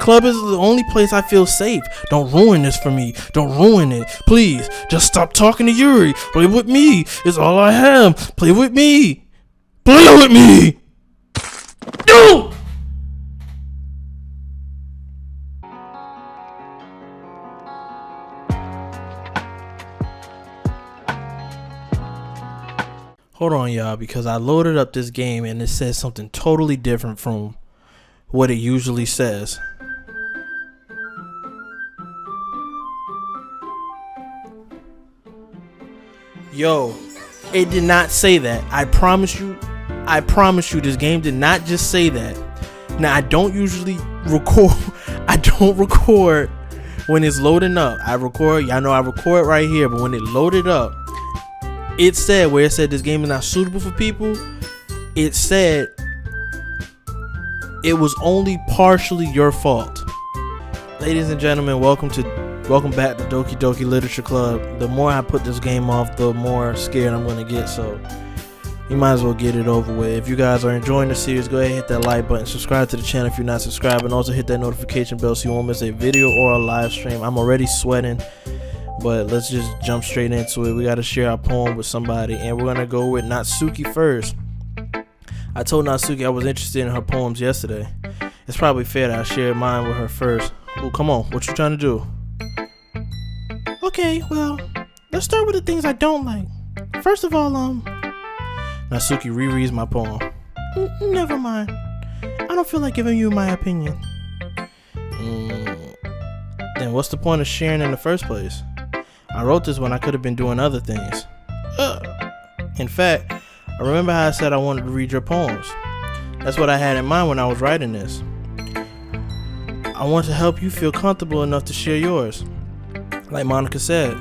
club is the only place I feel safe. Don't ruin this for me. Don't ruin it. Please, just stop talking to Yuri. Play with me. It's all I have. Play with me. Play with me. No! Hold on, y'all, because I loaded up this game and it says something totally different from what it usually says. Yo, it did not say that. I promise you, this game did not just say that. Now, I don't usually record, I don't record when it's loading up. I record, y'all know I record right here, but when it loaded up, it said, where it said this game is not suitable for people, it said it was only partially your fault. Ladies and gentlemen, welcome back to Doki Doki Literature Club. The more I put this game off, the more scared I'm going to get, so you might as well get it over with. If you guys are enjoying the series, go ahead and hit that like button, subscribe to the channel if you're not subscribed, and also hit that notification bell so you won't miss a video or a live stream. I'm already sweating, but let's just jump straight into it. We got to share our poem with somebody, and we're going to go with Natsuki first. I told Natsuki I was interested in her poems yesterday. It's probably fair that I shared mine with her first. Oh, come on. What you trying to do? Okay, well, let's start with the things I don't like. First of all, Natsuki rereads my poem. Never mind. I don't feel like giving you my opinion. Then what's the point of sharing in the first place? I wrote this when I could have been doing other things. In fact, I remember how I said I wanted to read your poems. That's what I had in mind when I was writing this. I want to help you feel comfortable enough to share yours. Like Monica said.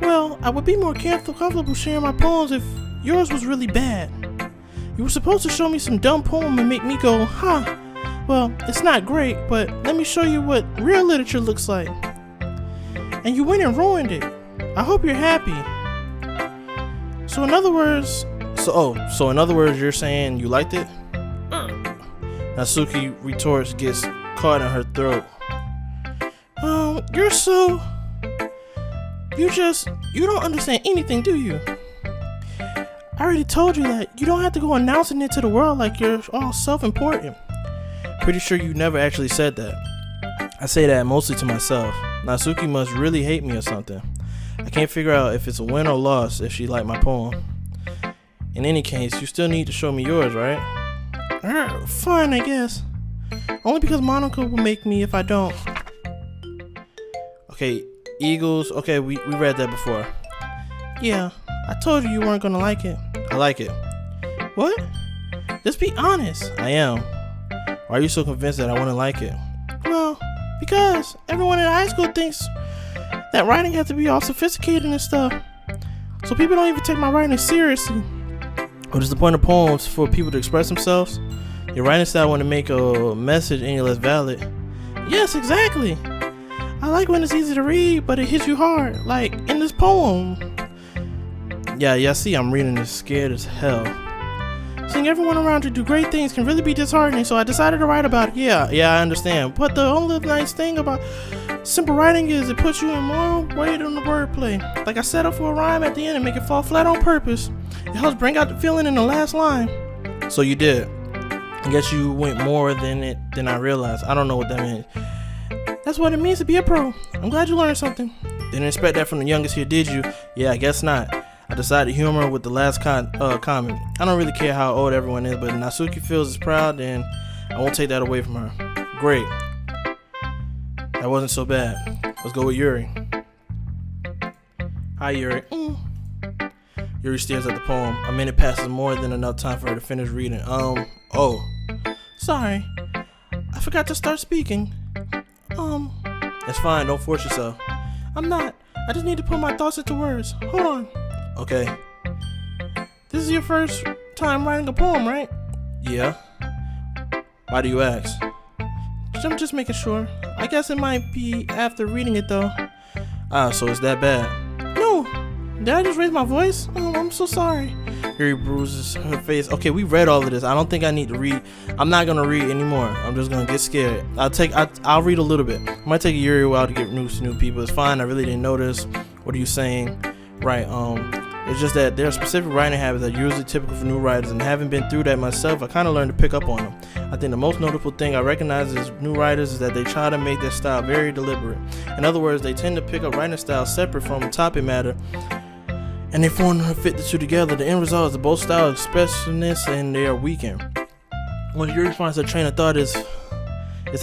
Well, I would be more comfortable sharing my poems if yours was really bad. You were supposed to show me some dumb poem and make me go, huh, well, it's not great, but let me show you what real literature looks like. And you went and ruined it. I hope you're happy. So in other words, you're saying you liked it? Natsuki retorts, gets caught in her throat. You don't understand anything, do you? I already told you that you don't have to go announcing it to the world like you're all self-important. Pretty sure you never actually said that. I say that mostly to myself. Natsuki must really hate me or something. I can't figure out if it's a win or loss if she liked my poem. In any case, you still need to show me yours, right? Fine, I guess. Only because Monica will make me if I don't. Okay, Eagles. Okay, we read that before. Yeah, I told you weren't gonna like it. I like it. What? Just be honest. I am. Why are you so convinced that I wouldn't like it? Well, because everyone in high school thinks that writing has to be all sophisticated and stuff. So people don't even take my writing seriously. What is the point of poems? For people to express themselves? Your writing style want to make a message any less valid. Yes, exactly. I like when it's easy to read, but it hits you hard, like in this poem. Yeah, see, I'm reading this scared as hell. Seeing everyone around you do great things can really be disheartening, so I decided to write about it. Yeah, I understand. But the only nice thing about simple writing is it puts you in more weight on the wordplay. Like I set up for a rhyme at the end and make it fall flat on purpose. It helps bring out the feeling in the last line. So you did. I guess you went more than I realized. I don't know what that means. That's what it means to be a pro. I'm glad you learned something. Didn't expect that from the youngest here, did you? Yeah, I guess not. I decided to humor with the last comment. I don't really care how old everyone is, but Natsuki feels is proud, and I won't take that away from her. Great. That wasn't so bad. Let's go with Yuri. Hi, Yuri. Yuri stares at the poem. A minute passes, more than enough time for her to finish reading. Oh. Sorry. I forgot to start speaking. It's fine, don't force yourself. I'm not. I just need to put my thoughts into words. Hold on. Okay. This is your first time writing a poem, right? Yeah. Why do you ask? I'm just making sure. I guess it might be after reading it though. So it's that bad? No. Did I just raise my voice? Oh, I'm so sorry. Yuri bruises her face. Okay, we read all of this. I don't think I need to read. I'm not gonna read anymore. I'm just gonna get scared. I'll read a little bit. It might take Yuri a while to get used to new people. It's fine. I really didn't notice. What are you saying? Right. It's just that there are specific writing habits that are usually typical for new writers, and having been through that myself, I kind of learned to pick up on them. I think the most notable thing I recognize as new writers is that they try to make their style very deliberate. In other words, they tend to pick up writing styles separate from the topic matter, and they form and fit the two together. The end result is that both styles expressiveness and they are weakened. When Yuri finds her train of thought it's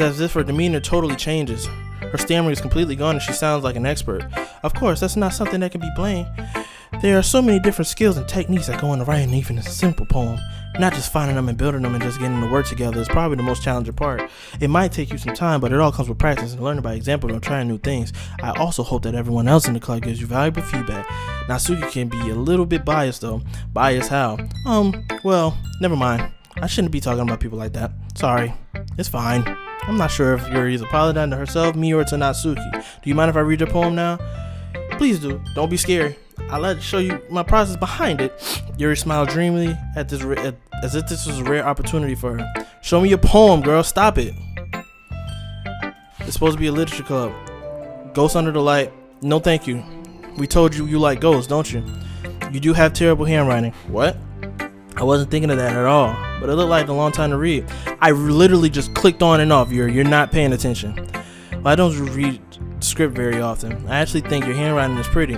as if her demeanor totally changes. Her stammering is completely gone and she sounds like an expert. Of course, that's not something that can be blamed. There are so many different skills and techniques that go into writing even a simple poem. Not just finding them and building them and just getting them to work together is probably the most challenging part. It might take you some time, but it all comes with practice and learning by example and trying new things. I also hope that everyone else in the club gives you valuable feedback. Natsuki can be a little bit biased though. Biased how? Well, never mind. I shouldn't be talking about people like that. Sorry. It's fine. I'm not sure if Yuri is apologizing to herself, me, or to Natsuki. Do you mind if I read your poem now? Please do. Don't be scary. I'd like to show you my process behind it. Yuri smiled dreamily at this as if this was a rare opportunity for her. Show me your poem, girl. Stop it. It's supposed to be a literature club. Ghosts Under the Light. No thank you. We told you you like ghosts, don't you? You do have terrible handwriting. What? I wasn't thinking of that at all, but it looked like a long time to read. I literally just clicked on and off. You're not paying attention. Well, I don't read script very often. I actually think your handwriting is pretty.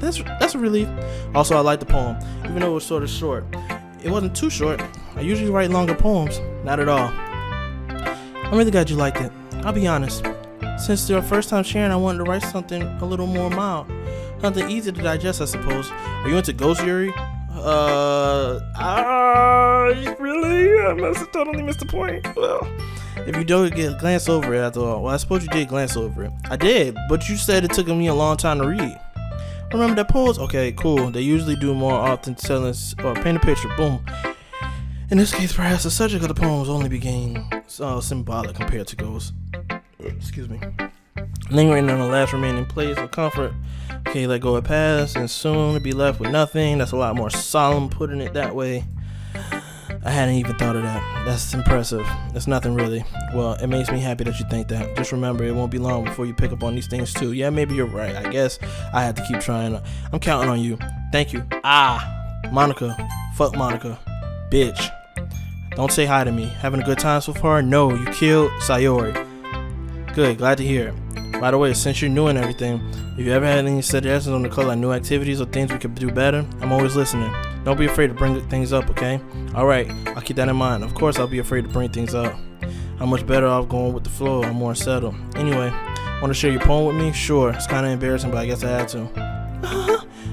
That's a relief. Also, I like the poem, even though it was sort of short. It wasn't too short. I usually write longer poems. Not at all. I'm really glad you liked it. I'll be honest. Since your first time sharing, I wanted to write something a little more mild. Something easy to digest, I suppose. Are you into ghosts, Yuri? Really? I must have totally missed the point. Well, if you don't glance over it after all. Well, I suppose you did glance over it. I did, but you said it took me a long time to read. Remember that pose? Okay, cool. They usually do more often telling or paint a picture. Boom. In this case, perhaps the subject of the poem was only became symbolic compared to ghosts. Excuse me. Lingering on the last remaining place of comfort. Okay, let go of past and soon to be left with nothing. That's a lot more solemn putting it that way. I hadn't even thought of that. That's impressive. It's nothing really. Well, it makes me happy that you think that. Just remember, it won't be long before you pick up on these things too. Yeah, maybe you're right. I guess I have to keep trying. I'm counting on you. Thank you. Monica. Fuck Monica. Bitch. Don't say hi to me. Having a good time so far? No, you killed Sayori. Good, glad to hear it. By the way, since you're new and everything, if you ever had any suggestions on the color, like new activities or things we could do better, I'm always listening. Don't be afraid to bring things up, okay? Alright, I'll keep that in mind. Of course I'll be afraid to bring things up. I'm much better off going with the flow. I'm more settled. Anyway, want to share your poem with me? Sure, it's kind of embarrassing, but I guess I had to.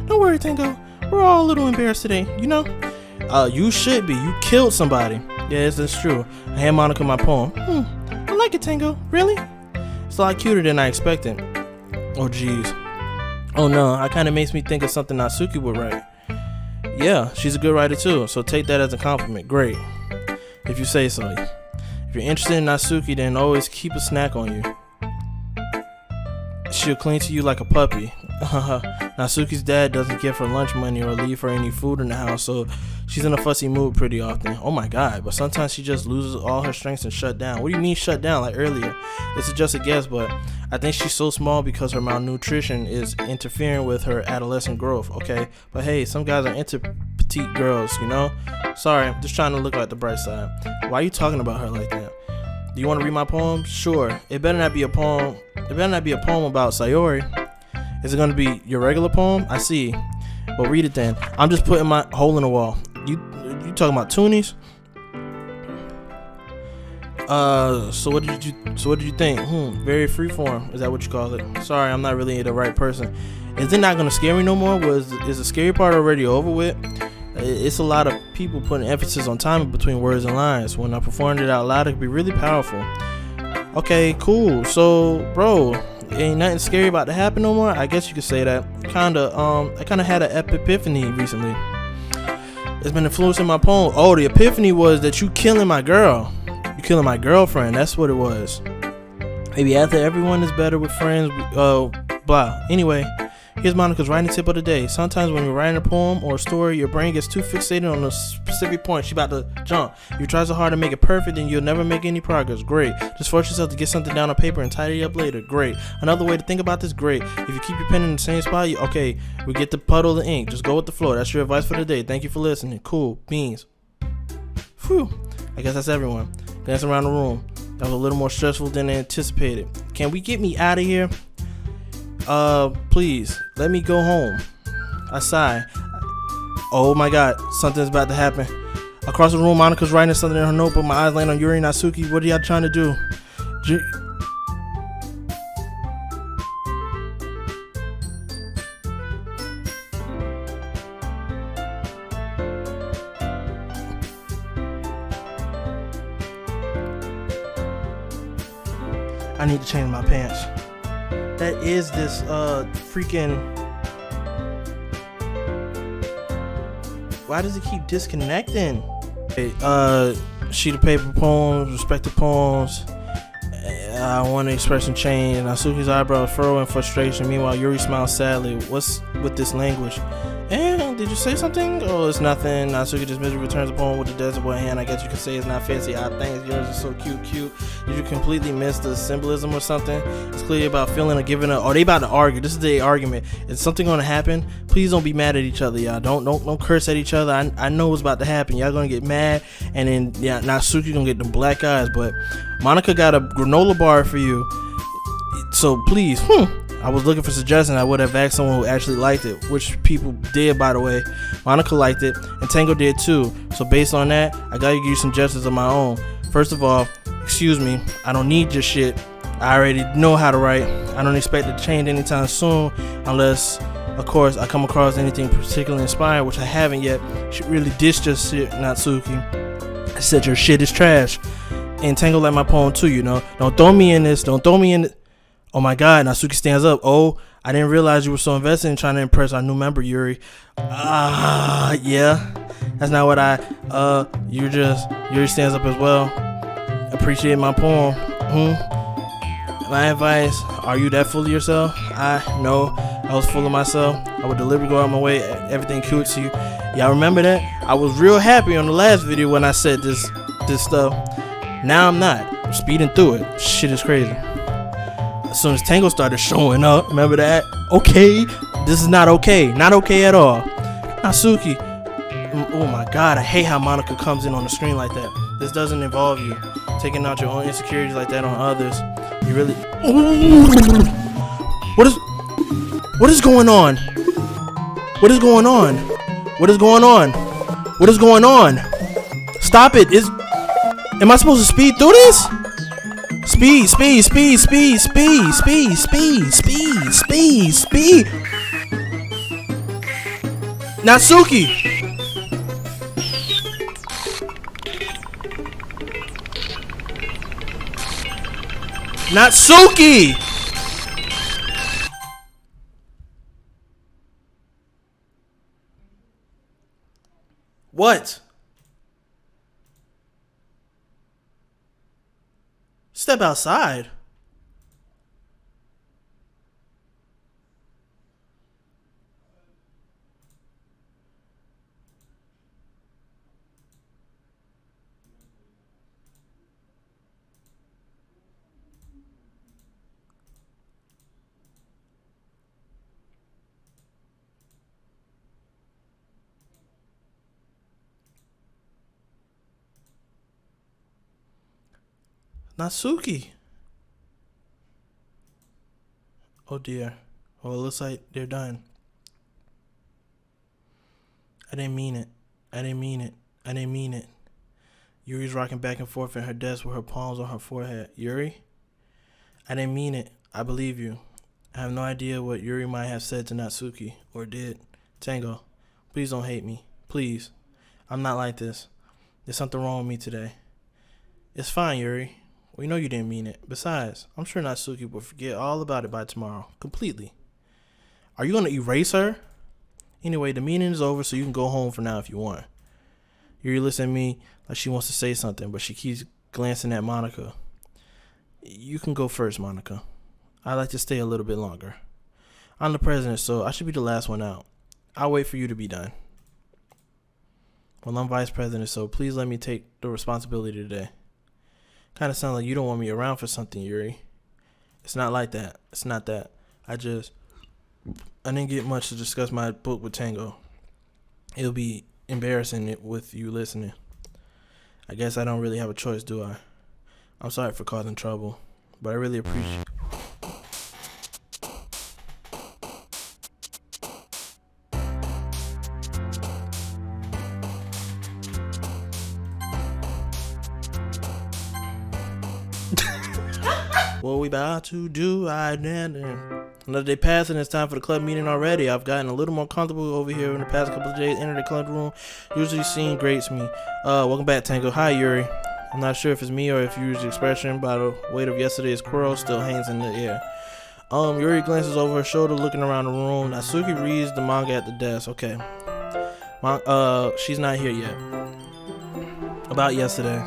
Don't worry, Tango. We're all a little embarrassed today, you know? You should be. You killed somebody. Yes, that's true. I hand Monica my poem. I like it, Tango. Really? It's a lot cuter than I expected. Oh, jeez. Oh, no. It kind of makes me think of something Natsuki would write. Yeah, she's a good writer, too. So take that as a compliment. Great. If you say so. If you're interested in Natsuki, then always keep a snack on you. She'll cling to you like a puppy. Natsuki's dad doesn't give her lunch money or leave her any food in the house, so she's in a fussy mood pretty often. Oh my god, but sometimes she just loses all her strengths and shut down. What do you mean shut down? Like earlier. This is just a guess, but I think she's so small because her malnutrition is interfering with her adolescent growth, okay? But hey, some guys are into petite girls, you know? Sorry, I'm just trying to look at the bright side. Why are you talking about her like that? Do you want to read my poem? Sure. It better not be a poem. It better not be a poem about Sayori. Is it going to be your regular poem? I see. Well, read it then. I'm just putting my hole in the wall. You talking about toonies? So what did you think? Very freeform. Is that what you call it? Sorry, I'm not really the right person. Is it not gonna scare me no more? Is the scary part already over with? It's a lot of people putting emphasis on timing between words and lines. When I performed it out loud, it could be really powerful. Okay, cool. So, bro, ain't nothing scary about to happen no more. I guess you could say that. I kind of had an epiphany recently. It's been influencing my poem. Oh, the epiphany was that you killing my girl. You killing my girlfriend. That's what it was. Maybe after everyone is better with friends. Blah. Anyway, Here's Monica's writing tip of the day. Sometimes when you're writing a poem or a story, your brain gets too fixated on a specific point. She about to jump. You try so hard to make it perfect and you'll never make any progress. Great. Just force yourself to get something down on paper and tidy it up later. Great. Another way to think about this, great. If you keep your pen in the same spot, okay, we get the puddle of ink. Just go with the flow. That's your advice for the day. Thank you for listening. Cool. Beans. Phew. I guess that's everyone. Glance around the room. That was a little more stressful than anticipated. Can we get me out of here? Please, let me go home. I sigh. Oh my god, something's about to happen. Across the room, Monica's writing something in her notebook. My eyes land on Yuri and Natsuki. What are y'all trying to do? I need to change my pants. That is this freaking. Why does it keep disconnecting? Okay, sheet of paper poems, respected poems. I want to express some change. Natsuki's eyebrows furrow in frustration. Meanwhile, Yuri smiles sadly. What's with this language? And did you say something? Oh, it's nothing. Natsuki just miserably returns the poem with the desert boy hand. I guess you could say it's not fancy. Thanks. Yours is so cute. Did you completely miss the symbolism or something? It's clearly about feeling or giving up. Are they about to argue? This is the argument. Is something going to happen? Please don't be mad at each other, y'all. Don't curse at each other. I know what's about to happen. Y'all gonna get mad, and then Natsuki gonna get them black eyes. But Monica got a granola bar for you. So please, I was looking for suggestions. I would have asked someone who actually liked it, which people did, by the way. Monica liked it, and Tango did too. So based on that, I gotta give you some suggestions of my own. First of all, excuse me, I don't need your shit. I already know how to write. I don't expect it to change anytime soon, unless, of course, I come across anything particularly inspiring, which I haven't yet. She really dissed your shit, Natsuki. I said your shit is trash. And Tango like my poem too, you know. Don't throw me in this. Oh my god, Natsuki stands up. Oh, I didn't realize you were so invested in trying to impress our new member, Yuri. Yeah. That's not what Yuri stands up as well. Appreciate my poem. My advice, are you that full of yourself? No, I was full of myself. I would deliberately go out my way, everything cute to you. Y'all remember that? I was real happy on the last video when I said this stuff. Now I'm not. I'm speeding through it. Shit is crazy. As soon as Tango started showing up, remember that? Okay, this is not okay. Not okay at all. Natsuki. Oh my god, I hate how Monica comes in on the screen like that. This doesn't involve you. Taking out your own insecurities like that on others. You really. What is going on? What is going on? What is going on? What is going on? Stop it. Am I supposed to speed through this? Speed. Natsuki. Natsuki. What? Step outside. Natsuki. Oh dear. Well, it looks like they're done. I didn't mean it. Yuri's rocking back and forth at her desk with her palms on her forehead. Yuri? I didn't mean it. I believe you. I have no idea what Yuri might have said to Natsuki, or did. Tango, please don't hate me. Please. I'm not like this. There's something wrong with me today. It's fine, Yuri. We know you didn't mean it. Besides, I'm sure Natsuki will forget all about it by tomorrow. Completely. Are you going to erase her? Anyway, the meeting is over, so you can go home for now if you want. Yuri looks at me like she wants to say something, but she keeps glancing at Monica. You can go first, Monica. I'd like to stay a little bit longer. I'm the president, so I should be the last one out. I'll wait for you to be done. Well, I'm vice president, so please let me take the responsibility today. Kind of sounds like you don't want me around for something, Yuri. It's not like that. It's not that. I didn't get much to discuss my book with Tango. It'll be embarrassing with you listening. I guess I don't really have a choice, do I? I'm sorry for causing trouble, but I really appreciate. What we about to do, another day passed and it's time for the club meeting already. I've gotten a little more comfortable over here in the past couple of days. Enter the club room. Usually scene greets me. Welcome back, Tango. Hi, Yuri. I'm not sure if it's me or if you use the expression, but the weight of yesterday's quarrel still hangs in the air. Yuri glances over her shoulder, looking around the room. Natsuki reads the manga at the desk. Okay. She's not here yet. About yesterday,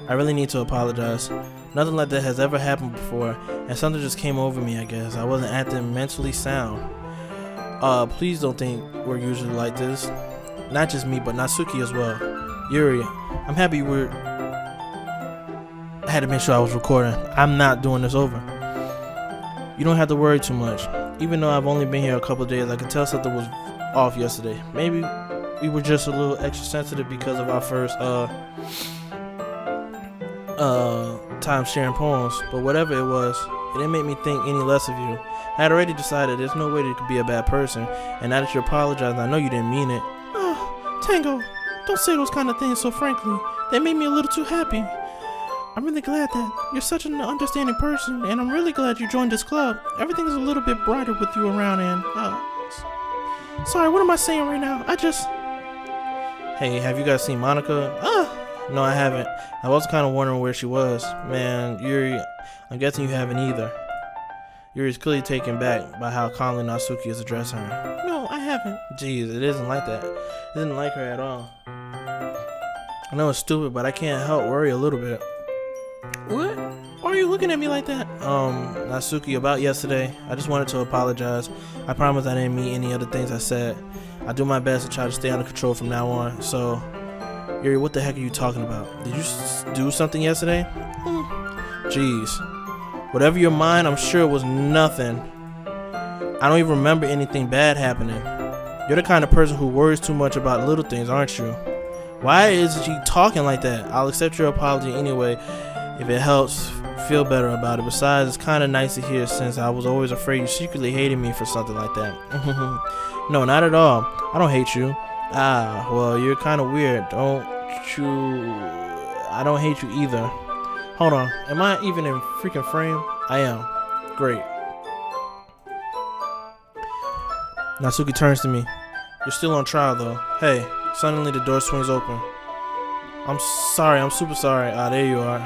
I really need to apologize. Nothing like that has ever happened before, and something just came over me, I guess. I wasn't acting mentally sound. Please don't think we're usually like this. Not just me, but Natsuki as well. Yuri, I'm happy I had to make sure I was recording. I'm not doing this over. You don't have to worry too much. Even though I've only been here a couple of days, I could tell something was off yesterday. Maybe we were just a little extra sensitive because of our first time sharing poems, but whatever it was, it didn't make me think any less of you. I had already decided there's no way that you could be a bad person, and now that you're apologizing, I know you didn't mean it. Oh, Tango, don't say those kind of things so frankly. They made me a little too happy. I'm really glad that you're such an understanding person, and I'm really glad you joined this club. Everything's a little bit brighter with you around, and sorry, what am I saying right now? Hey, have you guys seen Monica? No, I haven't. I was kind of wondering where she was. Man, Yuri, I'm guessing you haven't either. Yuri's clearly taken back by how calmly Natsuki is addressing her. No, I haven't. Jeez, it isn't like that. It isn't like her at all. I know it's stupid, but I can't help worry a little bit. What? Why are you looking at me like that? Natsuki, about yesterday, I just wanted to apologize. I promise I didn't mean any of the things I said. I do my best to try to stay under control from now on, so... Yuri, what the heck are you talking about? Did you do something yesterday? Jeez. Whatever your mind, I'm sure it was nothing. I don't even remember anything bad happening. You're the kind of person who worries too much about little things, aren't you? Why is she talking like that? I'll accept your apology anyway if it helps feel better about it. Besides, it's kind of nice to hear since I was always afraid you secretly hated me for something like that. No, not at all. I don't hate you. Well, you're kind of weird, don't you? I don't hate you either. Hold on, am I even in freaking frame? I am. Great. Natsuki turns to me. You're still on trial, though. Hey, suddenly the door swings open. I'm sorry, I'm super sorry. There you are.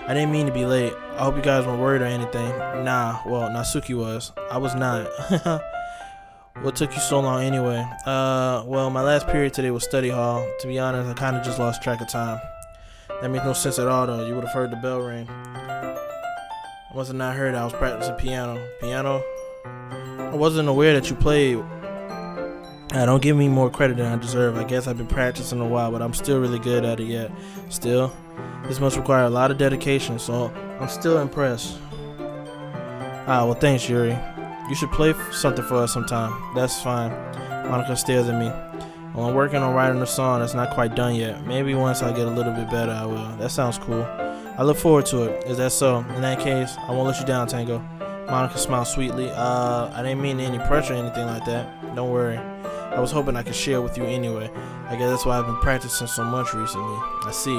I didn't mean to be late. I hope you guys weren't worried or anything. Nah, well, Natsuki was. I was not. What took you so long anyway? Well, my last period today was study hall. To be honest, I kind of just lost track of time. That makes no sense at all, though. You would have heard the bell ring. I must have not heard it. I was practicing piano. Piano? I wasn't aware that you played. Don't give me more credit than I deserve. I guess I've been practicing a while, but I'm still really good at it yet. Still, this must require a lot of dedication, so I'm still impressed. Well, thanks, Yuri. You should play something for us sometime. That's fine. Monica stares at me. Well, I'm working on writing a song that's not quite done yet. Maybe once I get a little bit better, I will. That sounds cool. I look forward to it. Is that so? In that case, I won't let you down, Tango. Monica smiled sweetly. I didn't mean any pressure or anything like that. Don't worry. I was hoping I could share with you anyway. I guess that's why I've been practicing so much recently. I see.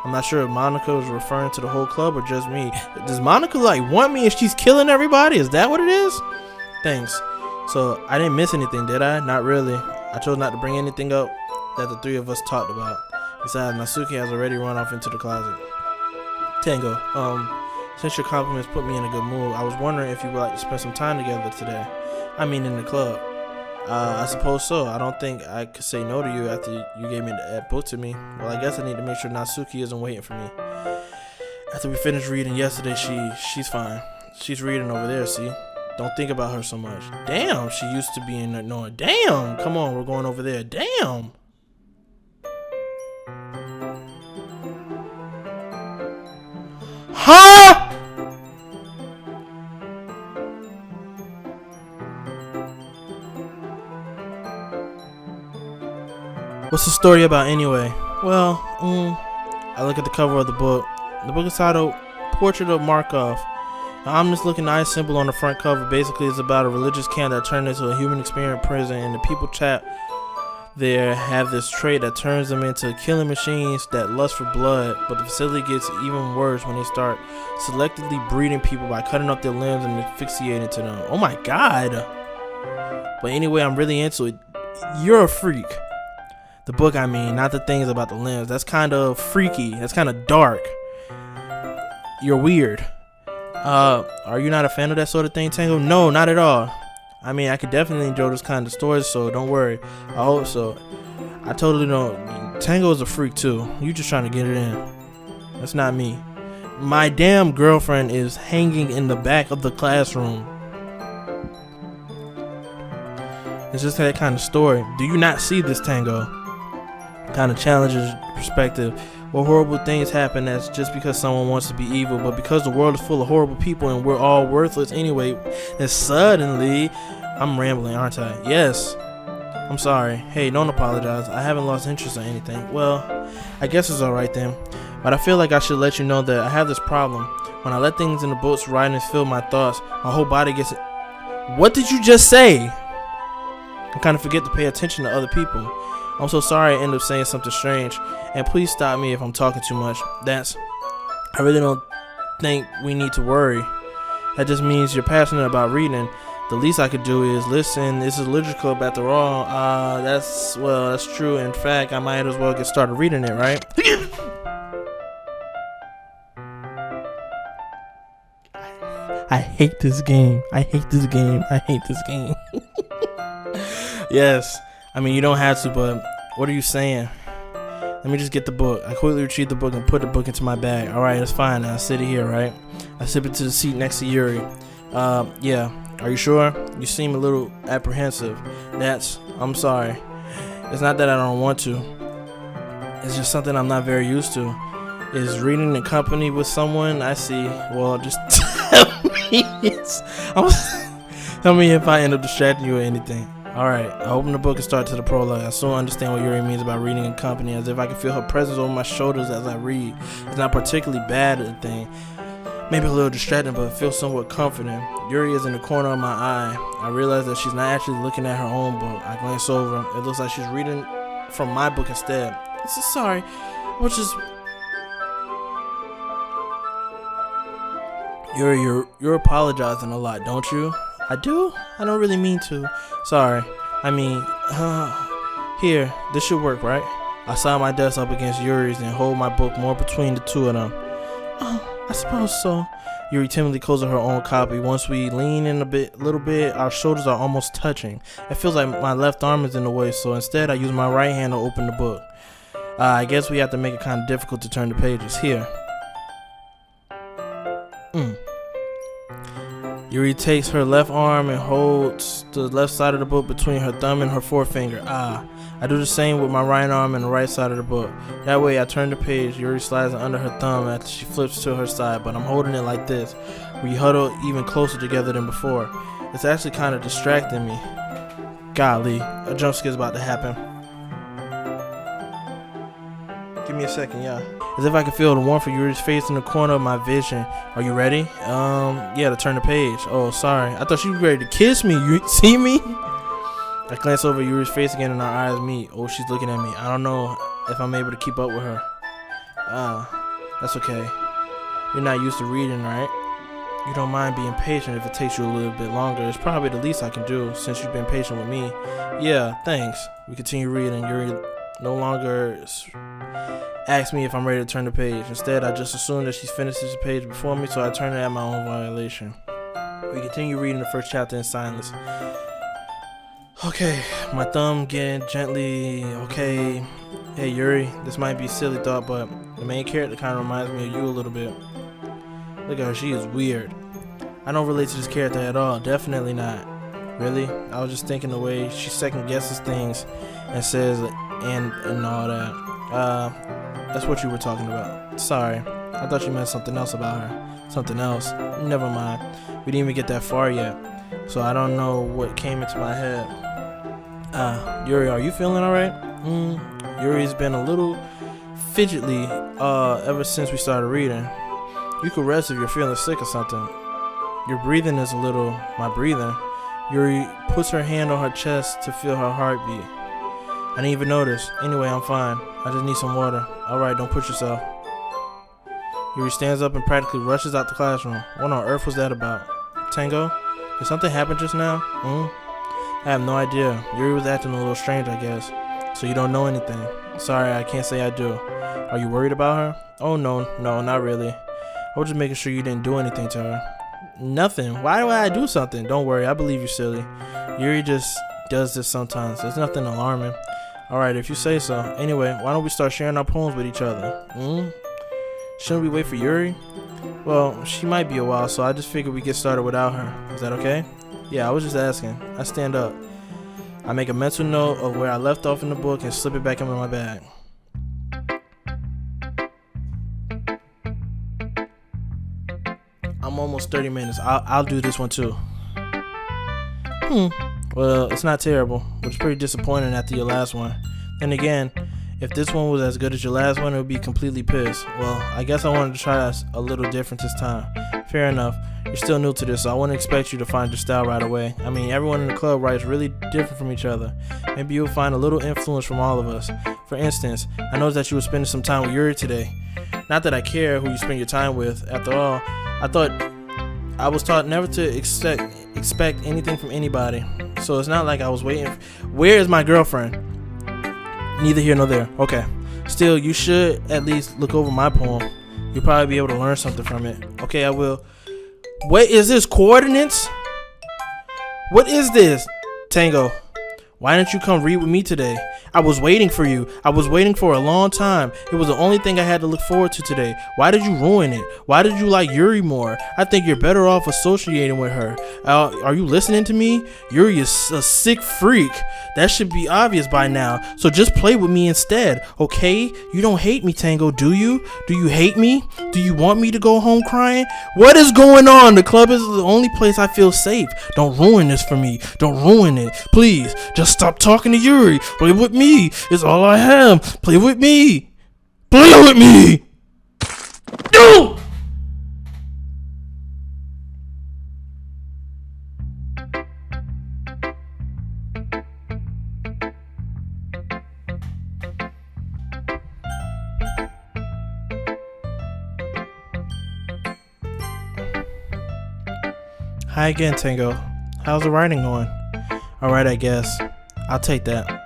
I'm not sure if Monica is referring to the whole club or just me. Does Monica want me if she's killing everybody? Is that what it is? Thanks. So, I didn't miss anything, did I? Not really. I chose not to bring anything up that the three of us talked about. Besides, Natsuki has already run off into the closet. Tango, since your compliments put me in a good mood, I was wondering if you would like to spend some time together today. I mean, in the club. I suppose so. I don't think I could say no to you after you gave me that book to me. Well, I guess I need to make sure Natsuki isn't waiting for me. After we finished reading yesterday, she's fine. She's reading over there, see? Don't think about her so much. Damn, she used to be in that noise. Damn, come on, we're going over there. Damn. Huh? What's the story about anyway? Well, I look at the cover of the book. The book is titled Portrait of Markov. The ominous looking eye symbol on the front cover basically is about a religious camp that turned into a human experiment prison, and the people trapped there have this trait that turns them into killing machines that lust for blood. But the facility gets even worse when they start selectively breeding people by cutting off their limbs and asphyxiating to them. Oh my god. But anyway, I'm really into it. You're a freak. The book, I mean, not the things about the limbs. That's kind of freaky. That's kind of dark. You're weird. Are you not a fan of that sort of thing, Tango? No, not at all. I mean, I could definitely enjoy this kind of stories, so don't worry. I hope so. I totally don't. Tango is a freak too. You just trying to get it in. That's not me. My damn girlfriend is hanging in the back of the classroom. It's just that kind of story. Do you not see this, Tango? Kind of challenges perspective. What horrible things happen that's just because someone wants to be evil, but because the world is full of horrible people and we're all worthless anyway, then suddenly I'm rambling, aren't I? Yes. I'm sorry. Hey, don't apologize. I haven't lost interest in anything. Well, I guess it's alright then. But I feel like I should let you know that I have this problem. When I let things in the book's writings fill my thoughts, my whole body gets... What did you just say? I kind of forget to pay attention to other people. I'm so sorry I end up saying something strange, and please stop me if I'm talking too much. I really don't think we need to worry. That just means you're passionate about reading. The least I could do is listen. This is a literature club after all. That's true. In fact, I might as well get started reading it, right? I hate this game. I hate this game. I hate this game. Yes. I mean, you don't have to, but what are you saying? Let me just get the book. I quickly retrieve the book and put the book into my bag. Alright, that's fine. I sit here, right? I slip into the seat next to Yuri. Yeah. Are you sure? You seem a little apprehensive. I'm sorry. It's not that I don't want to. It's just something I'm not very used to. Is reading in company with someone? I see. Well, just tell me. Tell me if I end up distracting you or anything. Alright, I open the book and start to the prologue. I soon understand what Yuri means about reading in company, as if I can feel her presence over my shoulders as I read. It's not particularly bad a thing. Maybe a little distracting, but it feels somewhat comforting. Yuri is in the corner of my eye. I realize that she's not actually looking at her own book. I glance over. It looks like she's reading from my book instead. Sorry, which is... Yuri, you're apologizing a lot, don't you? I do? I don't really mean to. Sorry. I mean, here, this should work, right? I side my desk up against Yuri's and hold my book more between the two of them. Oh, I suppose so. Yuri timidly closes her own copy. Once we lean in a little bit, our shoulders are almost touching. It feels like my left arm is in the way, so instead I use my right hand to open the book. I guess we have to make it kind of difficult to turn the pages. Here. Yuri takes her left arm and holds the left side of the book between her thumb and her forefinger. I do the same with my right arm and the right side of the book. That way I turn the page, Yuri slides it under her thumb after she flips to her side, but I'm holding it like this. We huddle even closer together than before. It's actually kind of distracting me. Golly, a jump scare is about to happen. Give me a second, yeah. As if I can feel the warmth of Yuri's face in the corner of my vision. Are you ready? Yeah, to turn the page. Oh, sorry. I thought you were ready to kiss me. You see me? I glance over Yuri's face again and our eyes meet. Oh, she's looking at me. I don't know if I'm able to keep up with her. That's okay. You're not used to reading, right? You don't mind being patient if it takes you a little bit longer. It's probably the least I can do since you've been patient with me. Yeah, thanks. We continue reading. Yuri no longer asks me if I'm ready to turn the page. Instead, I just assume that she's finished the page before me, so I turn it at my own violation. We continue reading the first chapter in silence. Okay, my thumb getting gently. Okay, hey Yuri, this might be a silly thought, but the main character kind of reminds me of you a little bit. Look at her, she is weird. I don't relate to this character at all. Definitely not. Really? I was just thinking the way she second guesses things and says and all that. That's what you were talking about. Sorry. I thought you meant something else about her. Something else. Never mind. We didn't even get that far yet. So I don't know what came into my head. Yuri, are you feeling alright? Yuri's been a little fidgety ever since we started reading. You could rest if you're feeling sick or something. Your breathing is a little my breathing. Yuri puts her hand on her chest to feel her heartbeat. I didn't even notice. Anyway, I'm fine. I just need some water. Alright, don't push yourself. Yuri stands up and practically rushes out the classroom. What on earth was that about? Tango? Did something happen just now? I have no idea. Yuri was acting a little strange, I guess. So you don't know anything. Sorry, I can't say I do. Are you worried about her? Oh, no, not really. I was just making sure you didn't do anything to her. Nothing. Why would I do something? Don't worry, I believe you, silly. Yuri just does this sometimes. There's nothing alarming. Alright, if you say so. Anyway, why don't we start sharing our poems with each other? Shouldn't we wait for Yuri? Well, she might be a while, so I just figured we'd get started without her. Is that okay? Yeah, I was just asking. I stand up. I make a mental note of where I left off in the book and slip it back into my bag. I'm almost 30 minutes. I'll do this one too. Well, it's not terrible, but it's pretty disappointing after your last one. Then again, if this one was as good as your last one, it would be completely pissed. Well, I guess I wanted to try a little different this time. Fair enough. You're still new to this, so I wouldn't expect you to find your style right away. I mean, everyone in the club writes really different from each other. Maybe you'll find a little influence from all of us. For instance, I noticed that you were spending some time with Yuri today. Not that I care who you spend your time with. After all, I was taught never to expect anything from anybody. So it's not like I was waiting. Where is my girlfriend? Neither here nor there. Okay. Still, you should at least look over my poem. You'll probably be able to learn something from it. Okay, I will. What is this? Coordinates? What is this? Tango, why didn't you come read with me today? I was waiting for you. I was waiting for a long time. It was the only thing I had to look forward to today. Why did you ruin it? Why did you like Yuri more? I think you're better off associating with her. Are you listening to me? Yuri is a sick freak. That should be obvious by now. So just play with me instead, okay? You don't hate me, Tango, do you? Do you hate me? Do you want me to go home crying? What is going on? The club is the only place I feel safe. Don't ruin this for me. Don't ruin it. Please, just stop talking to Yuri. Play with me. It's all I have. Play with me. Play with me. No! Hi again, Tango. How's the writing going? Alright, I guess. I'll take that.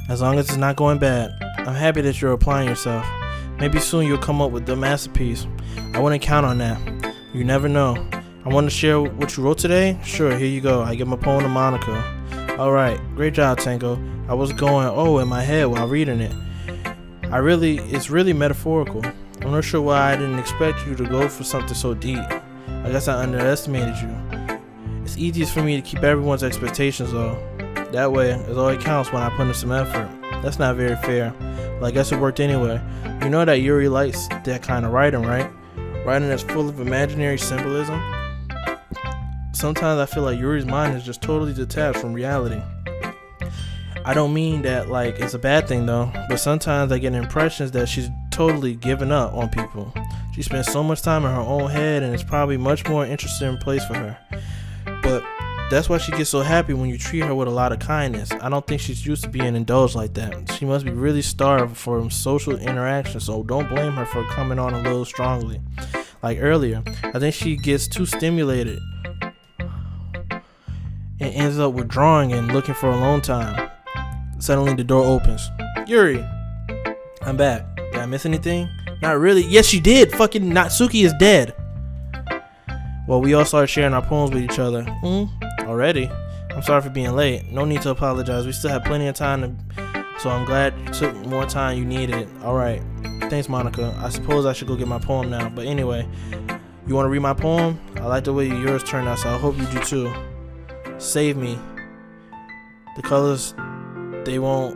As long as it's not going bad. I'm happy that you're applying yourself. Maybe soon you'll come up with the masterpiece. I wouldn't count on that. You never know. I want to share what you wrote today? Sure, here you go. I give my poem to Monica. Alright, great job, Tango. I was going, in my head while reading it. It's really metaphorical. I'm not sure why I didn't expect you to go for something so deep. I guess I underestimated you. It's easiest for me to keep everyone's expectations though. That way, it's all it counts when I put in some effort. That's not very fair. Well, I guess it worked anyway. You know that Yuri likes that kind of writing, right? Writing that's full of imaginary symbolism. Sometimes I feel like Yuri's mind is just totally detached from reality. I don't mean that like it's a bad thing though, but sometimes I get impressions that she's totally given up on people. She spends so much time in her own head and it's probably much more interesting place for her. But that's why she gets so happy when you treat her with a lot of kindness. I don't think she's used to being indulged like that. She must be really starved for social interaction, so don't blame her for coming on a little strongly. Like earlier, I think she gets too stimulated and ends up withdrawing and looking for alone time. Suddenly the door opens. Yuri, I'm back. Did I miss anything? Not really. Yes, you did. Fucking Natsuki is dead. Well, we all started sharing our poems with each other. Already? I'm sorry for being late. No need to apologize. We still have plenty of time, so I'm glad you took more time you needed. Alright. Thanks, Monica. I suppose I should go get my poem now. But anyway, You want to read my poem? I like the way yours turned out, so I hope you do too. Save me. The colors, they won't.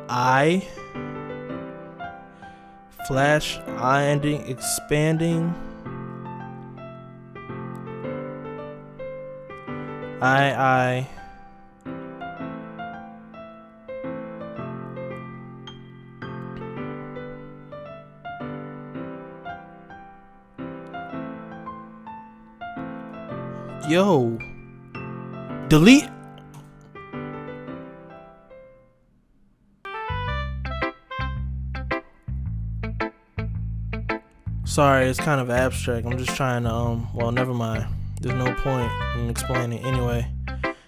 I flash ending expanding. I Yo, delete. Sorry, it's kind of abstract. I'm just trying to, well, never mind. There's no point in explaining. Anyway,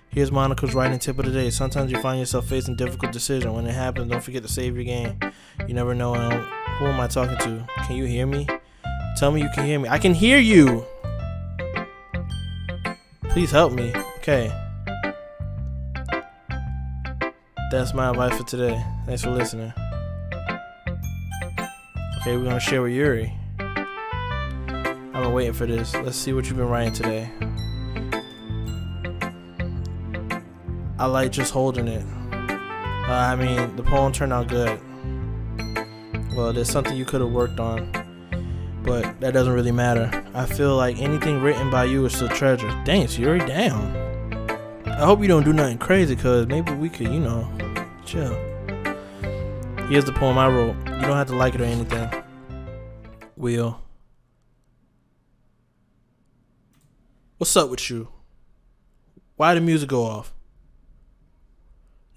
here's Monica's writing tip of the day. Sometimes you find yourself facing difficult decisions. When it happens, don't forget to save your game. You never know. Who am I talking to? Can you hear me? Tell me you can hear me. I can hear you. Please help me. Okay. That's my advice for today. Thanks for listening. Okay, we're going to share with Yuri. I've been waiting for this. Let's see what you've been writing today. I like just holding it. I mean, the poem turned out good. Well, there's something you could have worked on, but that doesn't really matter. I feel like anything written by you is still treasure. Dang, it's Yuri, damn. I hope you don't do nothing crazy, because maybe we could, chill. Here's the poem I wrote. You don't have to like it or anything. Will. What's up with you? Why did the music go off?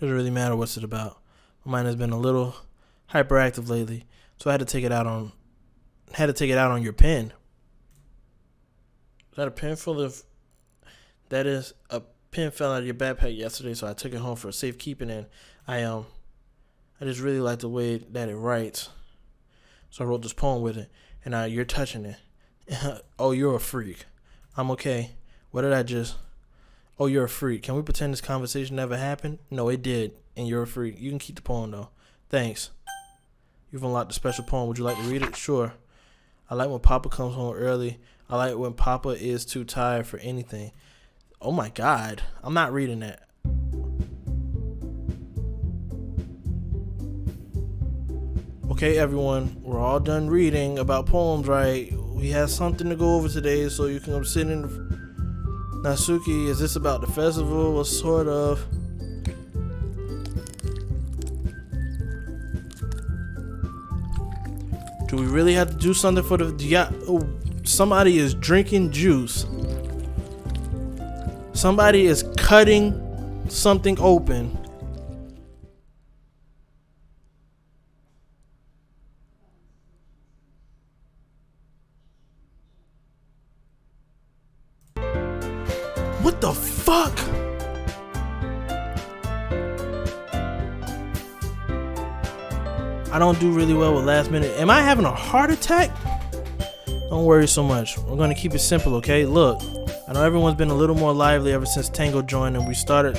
Doesn't really matter what's it about. My mind has been a little hyperactive lately, so I had to take it out on your pen. Is that a pen full of? That is a pen fell out of your backpack yesterday, so I took it home for safekeeping, and I just really like the way that it writes, so I wrote this poem with it, and now you're touching it. Oh, you're a freak. I'm okay. What did I just? Oh, you're a freak. Can we pretend this conversation never happened? No, it did, and you're a freak. You can keep the poem though. Thanks. You've unlocked a special poem. Would you like to read it? Sure. I like when Papa comes home early. I like when Papa is too tired for anything. Oh my God. I'm not reading that. Okay, everyone. We're all done reading about poems, right? We have something to go over today, so you can come sit in. Natsuki, is this about the festival? What sort of? Do we really have to do something for the? Yeah. Oh, somebody is drinking juice. Somebody is cutting something open. What the fuck? I don't do really well with last minute. Am I having a heart attack? Don't worry so much. We're going to keep it simple, okay? Look, I know everyone's been a little more lively ever since Tango joined, and we started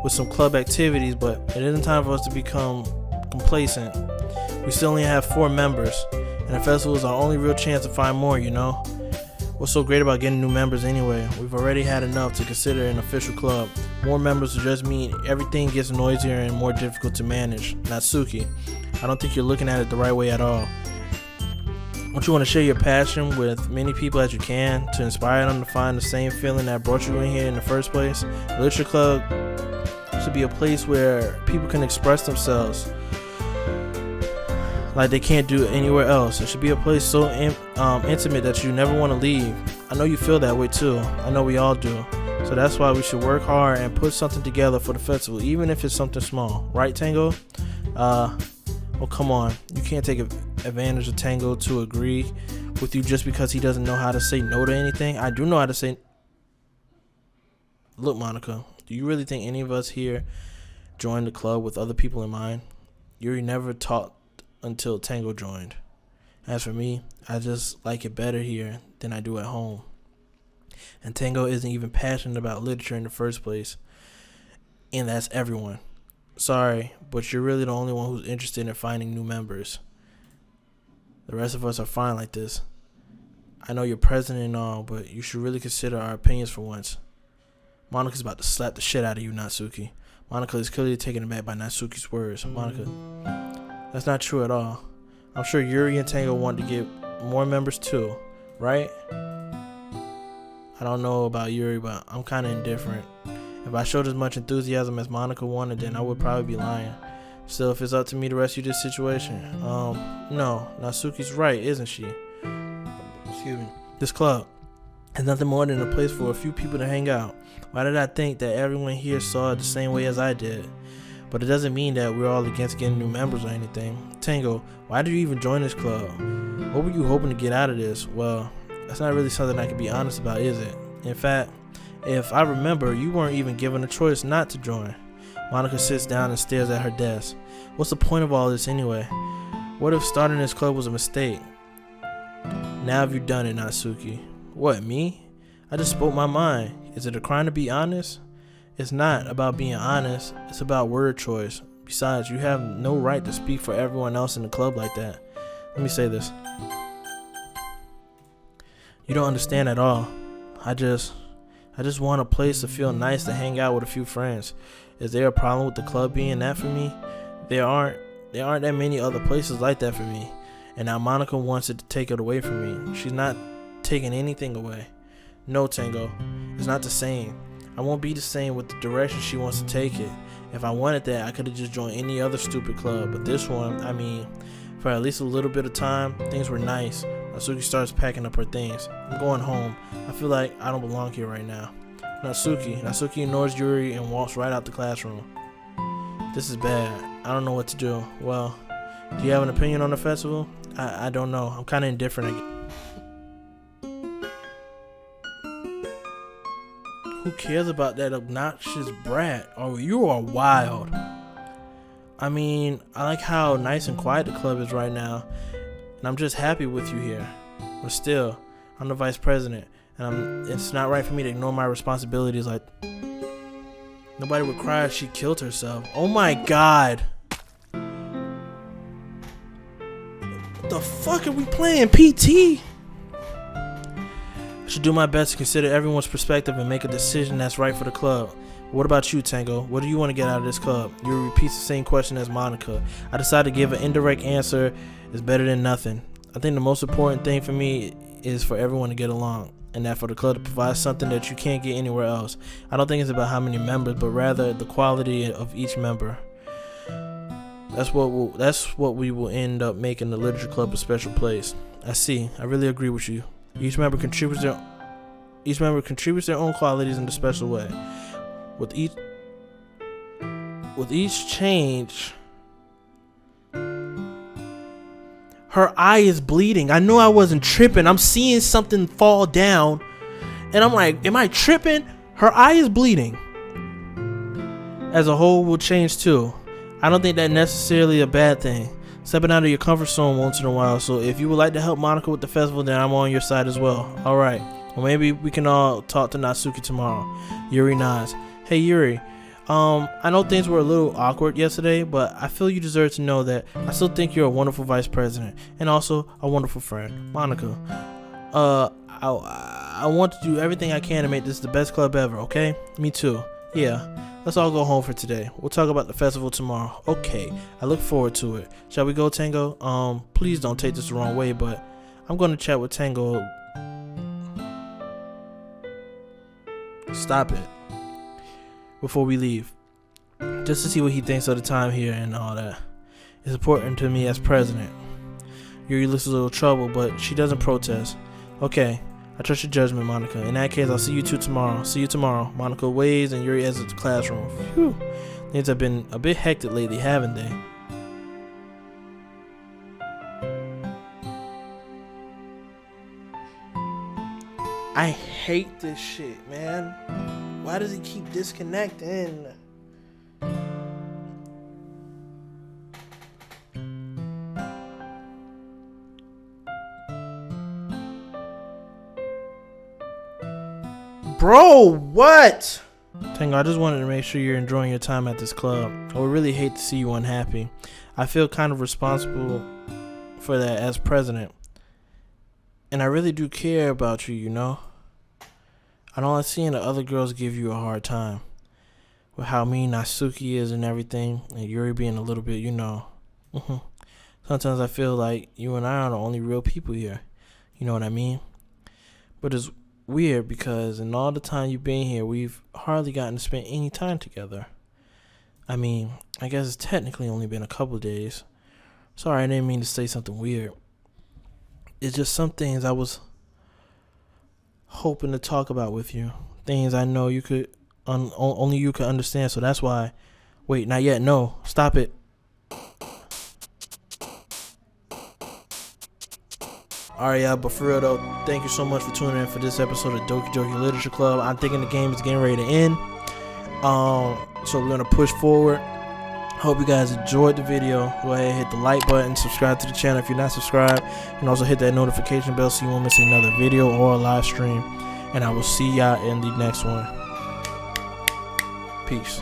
with some club activities, but it isn't time for us to become complacent. We still only have 4 members, and the festival is our only real chance to find more, What's so great about getting new members anyway? We've already had enough to consider an official club. More members will just mean everything gets noisier and more difficult to manage. Natsuki, I don't think you're looking at it the right way at all. Don't you want to share your passion with many people as you can to inspire them to find the same feeling that brought you in here in the first place? The Literature Club should be a place where people can express themselves like they can't do it anywhere else. It should be a place so intimate that you never want to leave. I know you feel that way too. I know we all do. So that's why we should work hard and put something together for the festival, even if it's something small. Right, Tango? Oh, come on. You can't take advantage of Tango to agree with you just because he doesn't know how to say no to anything. I do know how to say. Look, Monica, do you really think any of us here joined the club with other people in mind? Yuri never taught until Tango joined. As for me, I just like it better here than I do at home. And Tango isn't even passionate about literature in the first place. And that's everyone. Sorry, but you're really the only one who's interested in finding new members. The rest of us are fine like this. I know you're president and all, but you should really consider our opinions for once. Monika's about to slap the shit out of you, Natsuki. Monika is clearly taken aback by Natsuki's words. Monika, that's not true at all. I'm sure Yuri and Tango want to get more members too, right? I don't know about Yuri, but I'm kind of indifferent. If I showed as much enthusiasm as Monika wanted, then I would probably be lying. Still, if it's up to me to rescue this situation, no, Natsuki's right, isn't she? Excuse me. This club is nothing more than a place for a few people to hang out. Why did I think that everyone here saw it the same way as I did? But it doesn't mean that we're all against getting new members or anything. Tango, why did you even join this club? What were you hoping to get out of this? Well, that's not really something I can be honest about, is it? In fact, if I remember, you weren't even given a choice not to join. Monika sits down and stares at her desk. What's the point of all this anyway? What if starting this club was a mistake? Now have you done it, Natsuki? What, me? I just spoke my mind. Is it a crime to be honest? It's not about being honest. It's about word choice. Besides, you have no right to speak for everyone else in the club like that. Let me say this. You don't understand at all. I just want a place to feel nice to hang out with a few friends. Is there a problem with the club being that for me? There aren't that many other places like that for me. And now Monika wants it to take it away from me. She's not taking anything away. No, Tango. It's not the same. I won't be the same with the direction she wants to take it. If I wanted that, I could have just joined any other stupid club. But this one, I mean, for at least a little bit of time, things were nice. Natsuki starts packing up her things. I'm going home. I feel like I don't belong here right now. Natsuki ignores Yuri and walks right out the classroom. This is bad. I don't know what to do. Well, do you have an opinion on the festival? I don't know. I'm kind of indifferent. Who cares about that obnoxious brat? Oh, you are wild. I mean, I like how nice and quiet the club is right now, and I'm just happy with you here. But still, I'm the vice president, and it's not right for me to ignore my responsibilities. Like, nobody would cry if she killed herself. Oh my god. What the fuck are we playing, PT? I should do my best to consider everyone's perspective and make a decision that's right for the club. What about you, Tango? What do you want to get out of this club? You repeat the same question as Monika. I decided to give an indirect answer is better than nothing. I think the most important thing for me is for everyone to get along, and that for the club to provide something that you can't get anywhere else. I don't think it's about how many members, but rather the quality of each member. That's what we will end up making the literature club a special place. I see. I really agree with you. Each member contributes their own qualities in a special way. With each change, her eye is bleeding. I knew I wasn't tripping. I'm seeing something fall down, and I'm like, am I tripping? Her eye is bleeding. As a whole will change too. I don't think that's necessarily a bad thing. Stepping out of your comfort zone once in a while. So if you would like to help Monika with the festival, then I'm on your side as well. Alright. Well, maybe we can all talk to Natsuki tomorrow. Yuri nods. Hey Yuri, I know things were a little awkward yesterday, but I feel you deserve to know that I still think you're a wonderful vice president and also a wonderful friend. Monika, I want to do everything I can to make this the best club ever, okay? Me too. Yeah. Let's all go home for today. We'll talk about the festival tomorrow. Okay, I look forward to it. Shall we go, Tango? Please don't take this the wrong way, but I'm going to chat with Tango. Stop it. Before we leave. Just to see what he thinks of the time here and all that. It's important to me as president. Yuri looks a little troubled, but she doesn't protest. Okay. I trust your judgment, Monika. In that case, I'll see you two tomorrow. See you tomorrow. Monika waves and Yuri exits the classroom. Phew. Things have been a bit hectic lately, haven't they? I hate this shit, man. Why does he keep disconnecting? Bro, what? Tango, I just wanted to make sure you're enjoying your time at this club. I would really hate to see you unhappy. I feel kind of responsible for that as president. And I really do care about you, you know? I don't like seeing the other girls give you a hard time. With how mean Natsuki is and everything. And Yuri being a little bit, you know. Sometimes I feel like you and I are the only real people here. You know what I mean? But it's weird because in all the time you've been here, we've hardly gotten to spend any time together. I mean, I guess it's technically only been a couple days. Sorry, I didn't mean to say something weird. It's just some things I was hoping to talk about with you. Things I know you could, only you could understand. So that's why. Wait, not yet. No, stop it. Alright, y'all, but for real though, thank you so much for tuning in for this episode of Doki Literature Club. I'm thinking the game is getting ready to end. So we're gonna push forward. Hope you guys enjoyed the video. Go ahead and hit the like button, subscribe to the channel if you're not subscribed, and also hit that notification bell so you won't miss another video or a live stream. And I will see y'all in the next one. Peace.